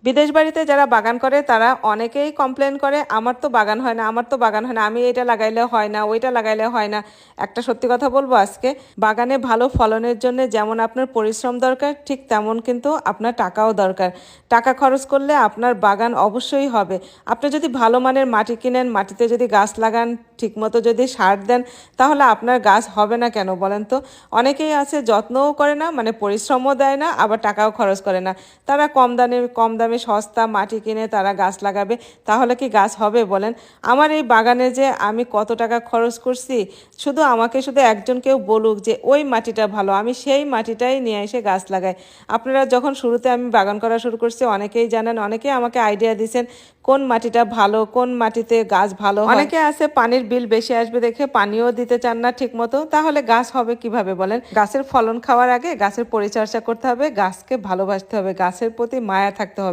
বিদেশ বাড়িতে যারা বাগান করে তারা অনেকেই কমপ্লেন করে, আমার তো বাগান হয় না, আমার তো বাগান হয় না, আমি এটা লাগাইলে হয় না, ওইটা লাগাইলে হয় না। একটা সত্যি কথা বলবো আজকে, বাগানে ভালো ফলনের জন্য যেমন আপনার পরিশ্রম দরকার, ঠিক তেমন কিন্তু আপনার টাকাও দরকার। টাকা খরচ করলে আপনার বাগান অবশ্যই হবে। আপনি যদি ভালো মানের মাটি কিনেন, মাটিতে যদি গাছ লাগান, ঠিকমতো যদি সার দেন, তাহলে আপনার গাছ হবে না কেন বলেন তো? অনেকেই আছে যত্নও করে না, মানে পরিশ্রমও দেয় না, আবার টাকাও খরচ করে না। তারা কম দামে সস্তা মাটি কিনে তারা গাছ লাগাবে, তাহলে কি গাছ হবে বলেন? আমার এই বাগানে যে আমি কত টাকা খরচ করছি, শুধু একজন কেউ বলুক যে ওই মাটিটা ভালো, আমি সেই মাটিটাই নিয়ে এসে গাছ লাগাই। আপনারা যখন শুরুতে আমি বাগান করা শুরু করছি, অনেকেই জানেন, অনেকেই আমাকে আইডিয়া দিয়েছেন কোন মাটিটা ভালো, কোন মাটিতে গাছ ভালো হয়। অনেকে আছে পানির বিল বেশি আসবে দেখে পানিও দিতে চান না ঠিক মতো, তাহলে গাছ হবে কিভাবে বলেন? গাছের ফলন খাওয়ার আগে গাছের পরিচর্যা করতে হবে, গাছকে ভালোবাসতে হবে, গাছের প্রতি মায়া থাকতে হবে।